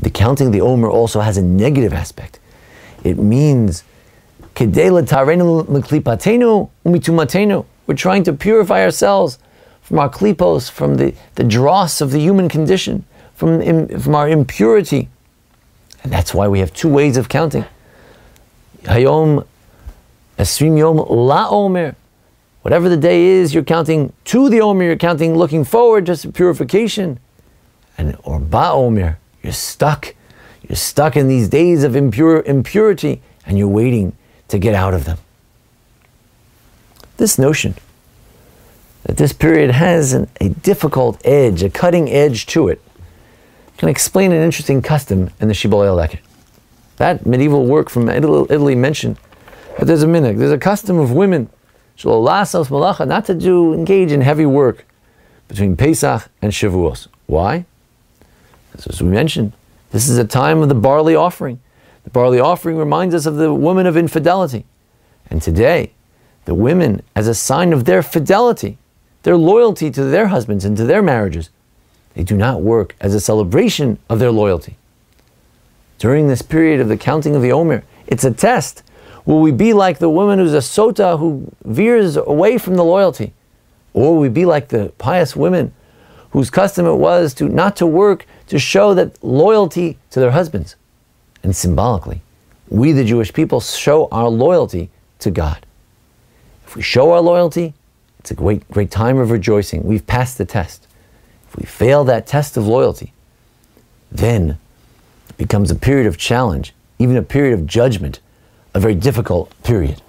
The counting the Omer also has a negative aspect. It means we're trying to purify ourselves from our klipos, from the dross of the human condition, from our impurity. And that's why we have two ways of counting. Hayom Esrim Yom La Omer. Whatever the day is, you're counting to the Omer, you're counting looking forward to purification. Or Ba Omer, you're stuck. You're stuck in these days of impurity, and you're waiting to get out of them. This notion that this period has a difficult edge, a cutting edge to it, can explain an interesting custom in the Shibbolei Leket. That medieval work from Italy mentioned that there's a custom of women not to engage in heavy work between Pesach and Shavuos. Why? As we mentioned, this is a time of the barley offering. The barley offering reminds us of the woman of infidelity. And today, the women, as a sign of their fidelity, their loyalty to their husbands and to their marriages, they do not work as a celebration of their loyalty. During this period of the counting of the Omer, it's a test. Will we be like the woman who's a sota, who veers away from the loyalty? Or will we be like the pious women whose custom it was to not to work to show that loyalty to their husbands? And symbolically, we the Jewish people show our loyalty to God. If we show our loyalty, it's a great time of rejoicing. We've passed the test. If we fail that test of loyalty, then it becomes a period of challenge, even a period of judgment, a very difficult period.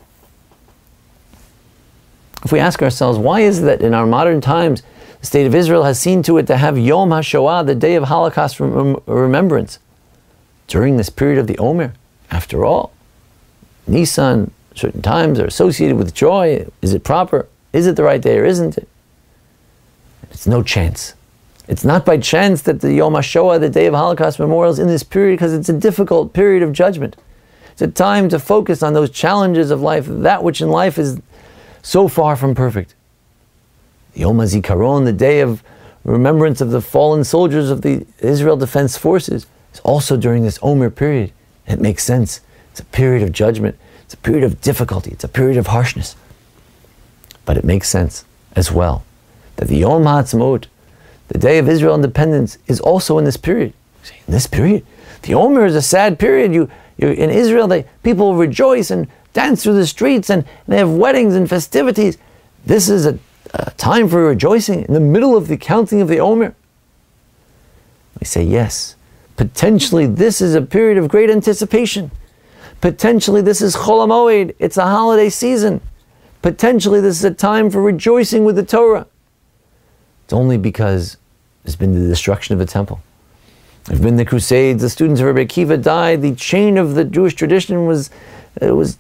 If we ask ourselves, why is it that in our modern times, the state of Israel has seen to it to have Yom HaShoah, the day of Holocaust remembrance, during this period of the Omer? After all, Nisan, certain times are associated with joy. Is it proper? Is it the right day or isn't it? It's no chance. It's not by chance that the Yom HaShoah, the day of Holocaust memorial, is in this period, because it's a difficult period of judgment. It's a time to focus on those challenges of life, that which in life is so far from perfect. The Yom HaZikaron, the day of remembrance of the fallen soldiers of the Israel Defense Forces, is also during this Omer period. It makes sense. It's a period of judgment. It's a period of difficulty. It's a period of harshness. But it makes sense as well that the Yom HaAtzmaut, the day of Israel independence, is also in this period. In this period? The Omer is a sad period. In Israel, people rejoice and dance through the streets, and they have weddings and festivities. This is a time for rejoicing in the middle of the counting of the Omer. We say yes. Potentially this is a period of great anticipation. Potentially this is Chol HaMoed. It's a holiday season. Potentially this is a time for rejoicing with the Torah. It's only because there's been the destruction of the temple. There have been the Crusades, the students of Rabbi Akiva died, the chain of the Jewish tradition was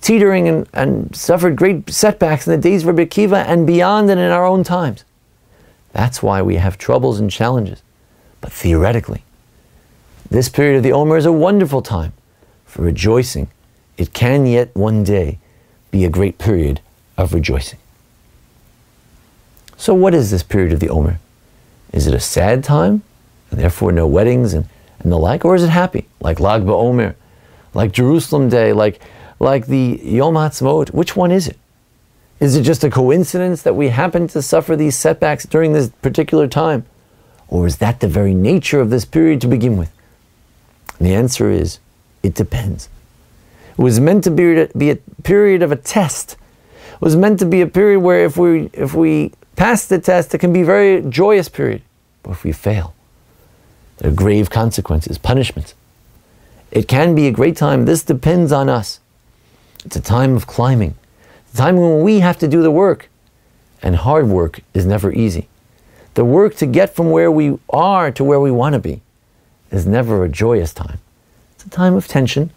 teetering and suffered great setbacks in the days of Rabbi Akiva and beyond, and in our own times. That's why we have troubles and challenges. But theoretically, this period of the Omer is a wonderful time for rejoicing. It can yet one day be a great period of rejoicing. So what is this period of the Omer? Is it a sad time, and therefore no weddings and the like? Or is it happy, like Lag BaOmer, like Jerusalem Day, like the Yom HaAtzmaut? Which one is it? Is it just a coincidence that we happen to suffer these setbacks during this particular time? Or is that the very nature of this period to begin with? And the answer is, it depends. It was meant to be a period of a test. It was meant to be a period where if we pass the test, it can be a very joyous period. But if we fail, there are grave consequences, punishments. It can be a great time. This depends on us. It's a time of climbing. It's a time when we have to do the work. And hard work is never easy. The work to get from where we are to where we want to be is never a joyous time. It's a time of tension.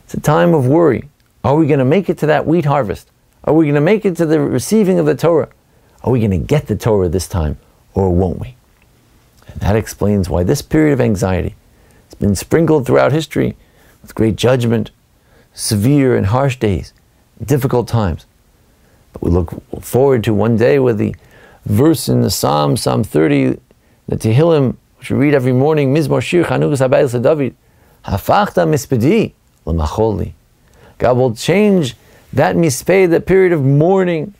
It's a time of worry. Are we going to make it to that wheat harvest? Are we going to make it to the receiving of the Torah? Are we going to get the Torah this time, or won't we? And that explains why this period of anxiety has been sprinkled throughout history with great judgment, severe and harsh days, difficult times. But we look forward to one day where the verse in the Psalm 30, the Tehillim, which we read every morning, Mizmor Shir Chanukas HaBayis LeDavid, Hafachta mispedi l'macholi. God will change that mispeh, the period of mourning,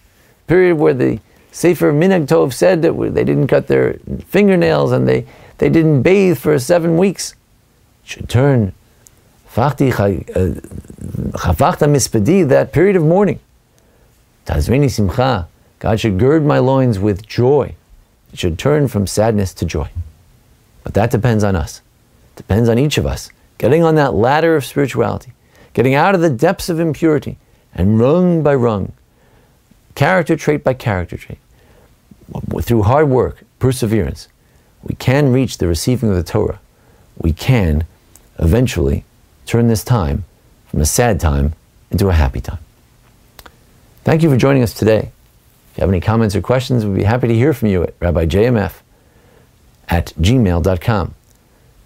period where the Sefer Minhag Tov said that they didn't cut their fingernails and they didn't bathe for 7 weeks. It should turn Chafachta mispedi, that period of mourning. Tazvini simcha, God should gird my loins with joy. It should turn from sadness to joy. But that depends on us. It depends on each of us. Getting on that ladder of spirituality, getting out of the depths of impurity, and rung by rung, character trait by character trait, through hard work, perseverance, we can reach the receiving of the Torah. We can eventually turn this time from a sad time into a happy time. Thank you for joining us today. If you have any comments or questions, we'd be happy to hear from you at rabbijmf@gmail.com.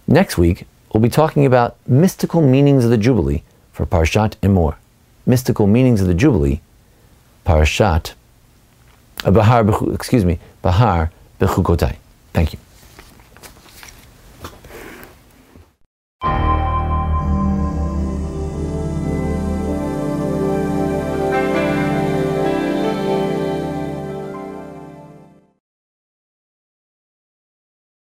Next week, we'll be talking about mystical meanings of the Jubilee for Parashat Emor. Mystical meanings of the Jubilee, Parashat, Bahar Bechukotai. Thank you.